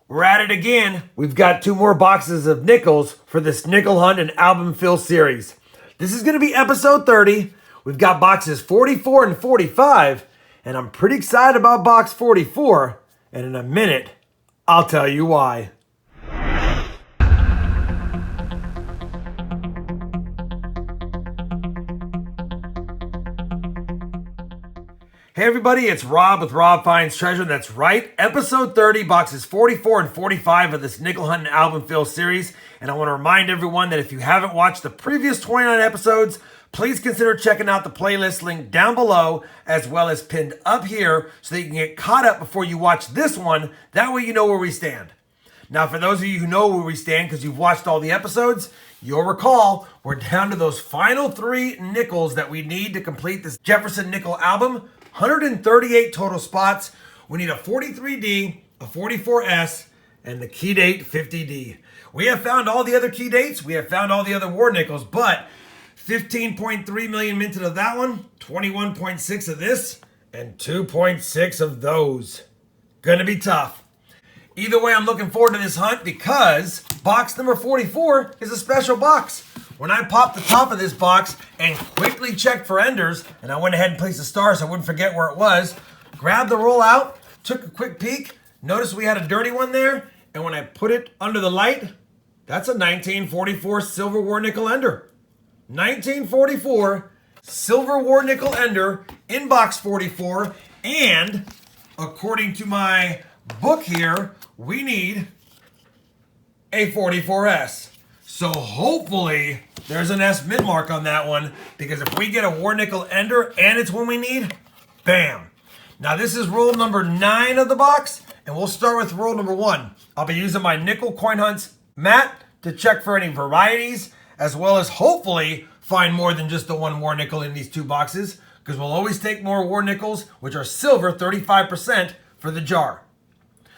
We're at it again. We've got 2 more boxes of nickels for this nickel hunt and album fill series. This is going to be episode 30. We've got boxes 44 and 45, and I'm pretty excited about box 44, and in a minute, I'll tell you why. Hey everybody, it's Rob with RobFindsTreasure. That's right, episode 30, boxes 44 and 45 of this nickel hunt and album fill series. And I want to remind everyone that if you haven't watched the previous 29 episodes, please consider checking out the playlist link down below, as well as pinned up here, so that you can get caught up before you watch this one. That way you know where we stand. Now, for those of you who know where we stand because you've watched all the episodes, you'll recall we're down to those final 3 nickels that we need to complete this Jefferson Nickel album. 138 total spots. We need a 43D, a 44S, and the key date 50D. We have found all the other key dates. We have found all the other war nickels, but 15.3 million minted of that one, 21.6 of this, and 2.6 of those. Gonna be tough. Either way, I'm looking forward to this hunt because box number 44 is a special box. When I popped the top of this box and quickly checked for enders, and I went ahead and placed a star so I wouldn't forget where it was, grabbed the roll out, took a quick peek, noticed we had a dirty one there, and when I put it under the light, that's a 1944 Silver War Nickel Ender. 1944 Silver War Nickel Ender in box 44, and according to my book here, we need a 44S. So hopefully there's an S mid mark on that one, because if we get a War Nickel Ender and it's one we need, bam. Now this is roll number 9 of the box, and we'll start with roll number 1. I'll be using my Nickel Coin Hunts mat to check for any varieties, as well as hopefully find more than just the 1 War Nickel in these 2 boxes, because we'll always take more War Nickels, which are silver 35% for the jar.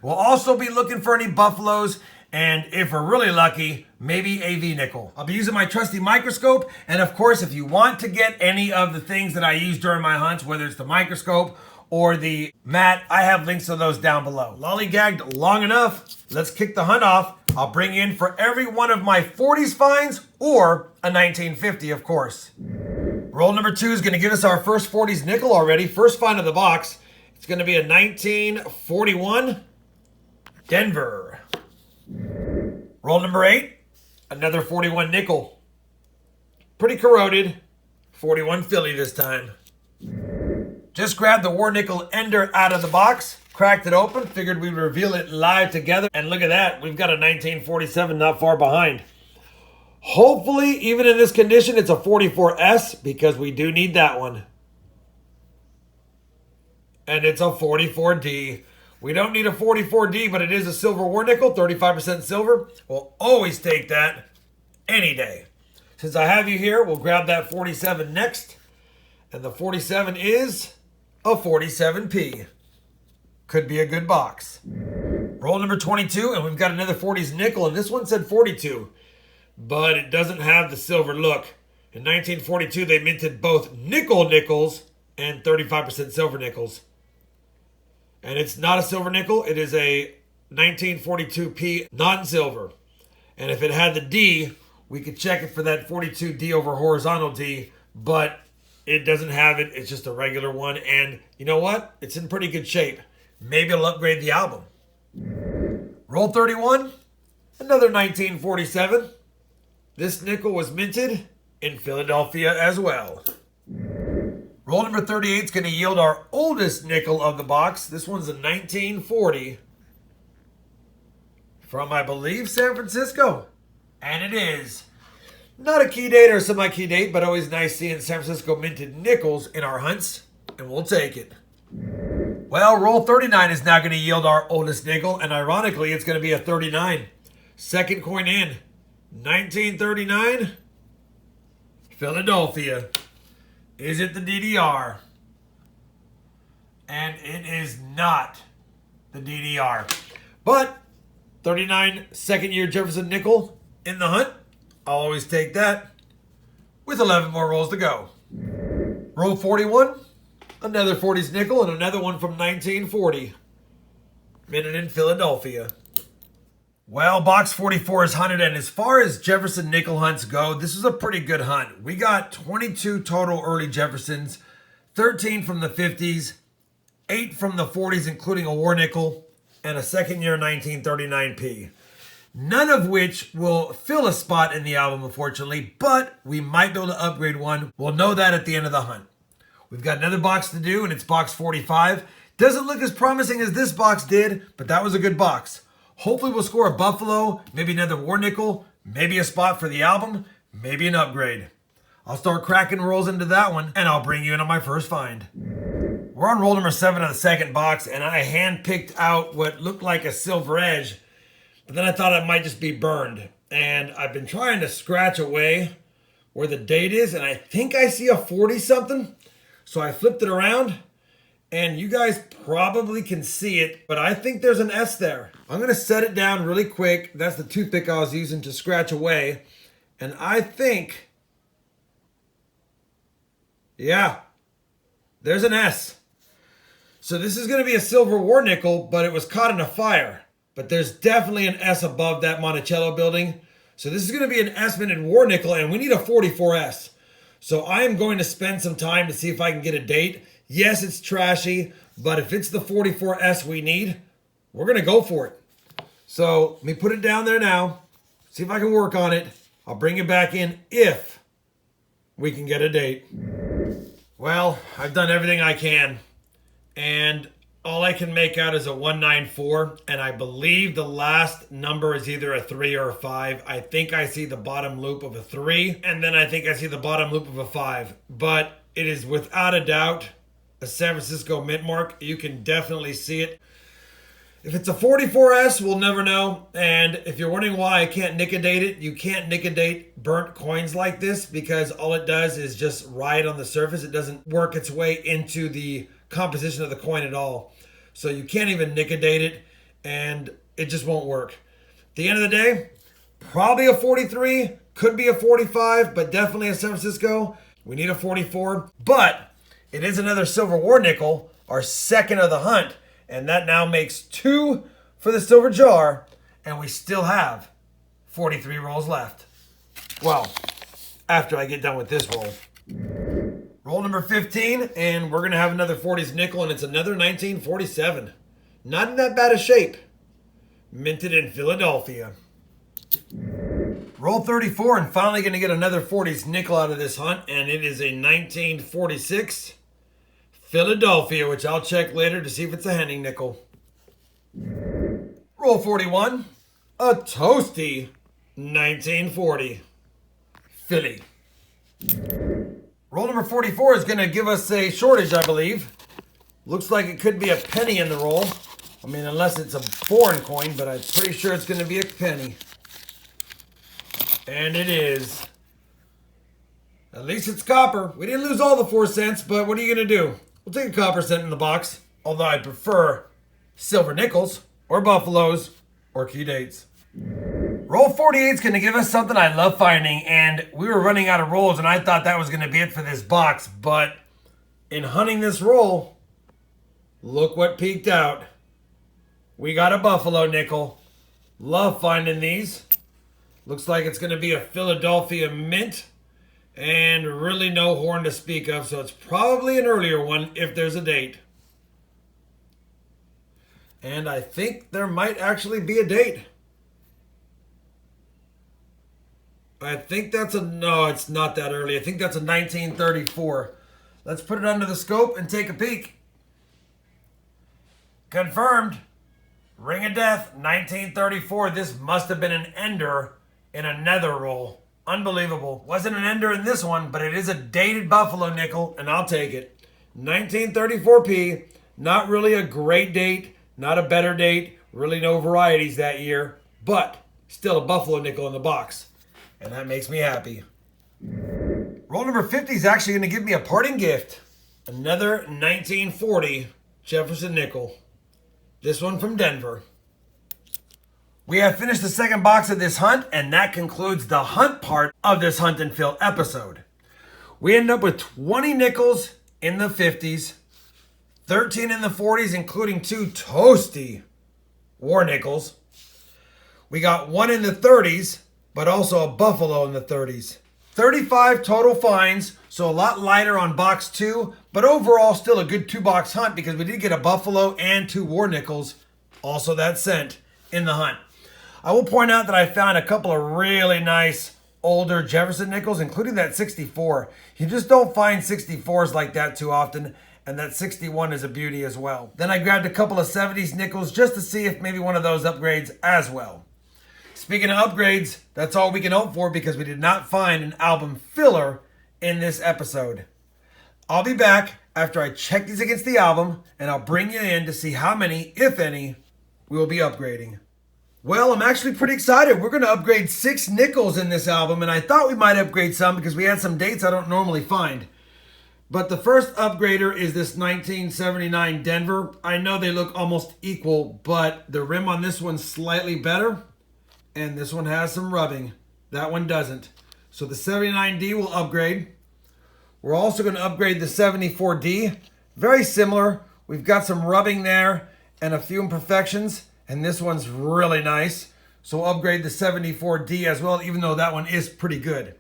We'll also be looking for any Buffaloes, and if we're really lucky, maybe a V-nickel. I'll be using my trusty microscope, and of course, if you want to get any of the things that I use during my hunts, whether it's the microscope or the mat, I have links to those down below. Lollygagged long enough, let's kick the hunt off. I'll bring in for every one of my 40s finds, or a 1950, of course. Roll number 2 is gonna give us our first 40s nickel already. First find of the box. It's gonna be a 1941 Denver. Roll number 8, another 41 nickel. Pretty corroded, 41 Philly this time. Just grabbed the War Nickel Ender out of the box, cracked it open, figured we'd reveal it live together, and look at that, we've got a 1947 not far behind. Hopefully, even in this condition, it's a 44S, because we do need that one. And it's a 44D. We don't need a 44D, but it is a Silver War Nickel, 35% silver. We'll always take that any day. Since I have you here, we'll grab that 47 next. And the 47 is a 47P. Could be a good box. Roll number 22, and we've got another 40s nickel, and this one said 42. But it doesn't have the silver look. In 1942, they minted both nickel nickels and 35% silver nickels. And it's not a silver nickel. It is a 1942P non-silver. And if it had the D, we could check it for that 42D over horizontal D. But it doesn't have it. It's just a regular one. And you know what? It's in pretty good shape. Maybe it'll upgrade the album. Roll 31. Another 1947. This nickel was minted in Philadelphia as well. Roll number 38 is going to yield our oldest nickel of the box. This one's a 1940 from, I believe, San Francisco. And it is. Not a key date or a semi-key date, but always nice seeing San Francisco minted nickels in our hunts, and we'll take it. Well, roll 39 is now going to yield our oldest nickel, and ironically, it's going to be a 39. Second coin in. 1939, Philadelphia. Is it the DDR? And it is not the DDR. But 39 second year Jefferson Nickel in the hunt. I'll always take that with 11 more rolls to go. Roll 41, another 40s nickel, and another one from 1940. Minted in Philadelphia. Well, box 44 is hunted, and as far as Jefferson nickel hunts go, this is a pretty good hunt. We got 22 total early Jeffersons, 13 from the 50s, 8 from the 40s, including a war nickel, and a second year 1939p. None of which will fill a spot in the album, unfortunately, but we might be able to upgrade one. We'll know that at the end of the hunt. We've got another box to do, and it's box 45. Doesn't look as promising as this box did, but that was a good box. Hopefully we'll score a buffalo, maybe another war nickel, maybe a spot for the album, maybe an upgrade. I'll start cracking rolls into that one, and I'll bring you into my first find. We're on roll number 7 of the second box, and I hand-picked out what looked like a silver edge, but then I thought it might just be burned. And I've been trying to scratch away where the date is, and I think I see a 40-something. So I flipped it around, and you guys probably can see it, but I think there's an S there. I'm going to set it down really quick. That's the toothpick I was using to scratch away. And I think, yeah, there's an S. So this is going to be a silver war nickel, but it was caught in a fire. But there's definitely an S above that Monticello building. So this is going to be an S-minted war nickel, and we need a 44S. So I am going to spend some time to see if I can get a date. Yes, it's trashy, but if it's the 44S we need, we're going to go for it. So let me put it down there now, see if I can work on it. I'll bring it back in if we can get a date. Well, I've done everything I can, and all I can make out is a 194, and I believe the last number is either a 3 or a 5. I think I see the bottom loop of a 3, and then I think I see the bottom loop of a 5. But it is without a doubt a San Francisco mint mark. You can definitely see it. If it's a 44S, we'll never know. And if you're wondering why I can't nicodate it, you can't nicodate burnt coins like this because all it does is just ride on the surface. It doesn't work its way into the composition of the coin at all. So you can't even nicodate it, and it just won't work. At the end of the day, probably a 43, could be a 45, but definitely a San Francisco. We need a 44, but it is another silver war nickel, our second of the hunt, and that now makes 2 for the silver jar, and we still have 43 rolls left. Well, after I get done with this roll. Roll number 15, and we're going to have another 40s nickel, and it's another 1947. Not in that bad a shape. Minted in Philadelphia. Roll 34, and finally going to get another 40s nickel out of this hunt, and it is a 1946 Philadelphia, which I'll check later to see if it's a Henning nickel. Roll 41, a toasty 1940 Philly. Roll number 44 is going to give us a shortage, I believe. Looks like it could be a penny in the roll. I mean, unless it's a foreign coin, but I'm pretty sure it's going to be a penny. And it is. At least it's copper. We didn't lose all the 4 cents, but what are you going to do? We'll take a copper cent in the box. Although I prefer silver nickels, or buffaloes, or key dates. Roll 48 is going to give us something I love finding, and we were running out of rolls, and I thought that was going to be it for this box, but in hunting this roll, look what peeked out. We got a buffalo nickel. Love finding these. Looks like it's going to be a Philadelphia mint, and really no horn to speak of, so it's probably an earlier one if there's a date. And I think there might actually be a date. I think that's no, it's not that early. I think that's a 1934. Let's put it under the scope and take a peek. Confirmed. Ring of Death, 1934. This must have been an ender in another roll. Unbelievable. Wasn't an ender in this one, but it is a dated buffalo nickel, and I'll take it. 1934p. Not really a great date. Not a better date. Really no varieties that year, but still a buffalo nickel in the box. And that makes me happy. Roll number 50 is actually going to give me a parting gift. Another 1940 Jefferson nickel. This one from Denver. We have finished the second box of this hunt, and that concludes the hunt part of this Hunt and Fill episode. We end up with 20 nickels in the 50s, 13 in the 40s, including 2 toasty war nickels. We got one in the 30s, but also a buffalo in the 30s. 35 total finds, so a lot lighter on box 2, but overall still a good 2-box hunt because we did get a buffalo and 2 war nickels, also that scent, in the hunt. I will point out that I found a couple of really nice older Jefferson Nickels, including that 64. You just don't find 64s like that too often, and that 61 is a beauty as well. Then I grabbed a couple of 70s nickels just to see if maybe one of those upgrades as well. Speaking of upgrades, that's all we can hope for because we did not find an album filler in this episode. I'll be back after I check these against the album, and I'll bring you in to see how many, if any, we will be upgrading. Well, I'm actually pretty excited. We're going to upgrade 6 nickels in this album, and I thought we might upgrade some because we had some dates I don't normally find. But the first upgrader is this 1979 Denver. I know they look almost equal, but the rim on this one's slightly better, and this one has some rubbing. That one doesn't. So the 79D will upgrade. We're also going to upgrade the 74D. Very similar. We've got some rubbing there and a few imperfections. And this one's really nice. So we'll upgrade the 74D as well, even though that one is pretty good.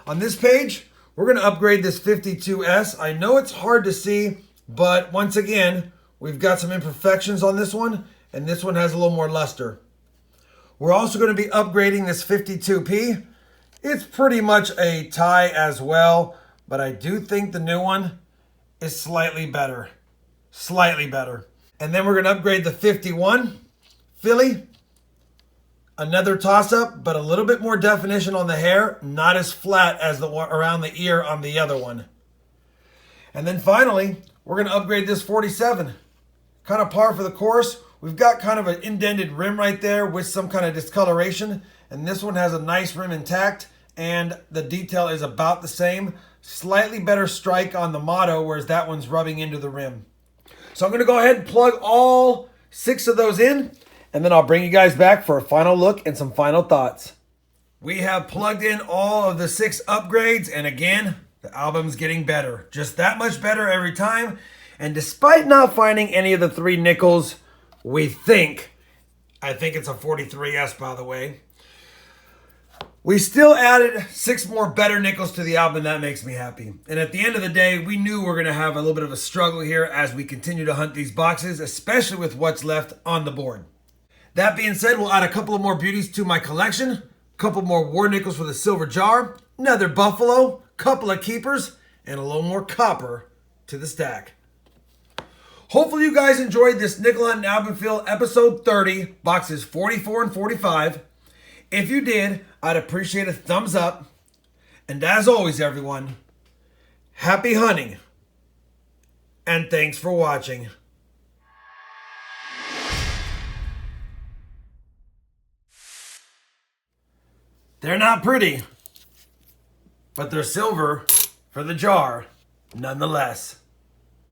On this page, we're going to upgrade this 52S. I know it's hard to see, but once again, we've got some imperfections on this one. And this one has a little more luster. We're also going to be upgrading this 52P. It's pretty much a tie as well, but I do think the new one is slightly better. Slightly better. And then we're going to upgrade the 51 Philly. Another toss-up, but a little bit more definition on the hair. Not as flat as the one around the ear on the other one. And then finally, we're going to upgrade this 47. Kind of par for the course. We've got kind of an indented rim right there with some kind of discoloration. And this one has a nice rim intact. And the detail is about the same. Slightly better strike on the motto, whereas that one's rubbing into the rim. So I'm going to go ahead and plug all 6 of those in. And then I'll bring you guys back for a final look and some final thoughts. We have plugged in all of the 6 upgrades. And again, the album's getting better. Just that much better every time. And despite not finding any of the 3 nickels, I think it's a 43S, by the way. We still added 6 more better nickels to the album, and that makes me happy. And at the end of the day, we knew we were going to have a little bit of a struggle here as we continue to hunt these boxes, especially with what's left on the board. That being said, we'll add a couple of more beauties to my collection. A couple more war nickels for the silver jar, another buffalo, couple of keepers, and a little more copper to the stack. Hopefully you guys enjoyed this Nickel Hunt and Album Fill episode 30, boxes 44 and 45. If you did, I'd appreciate a thumbs up. And as always, everyone, happy hunting. And thanks for watching. They're not pretty, but they're silver for the jar nonetheless.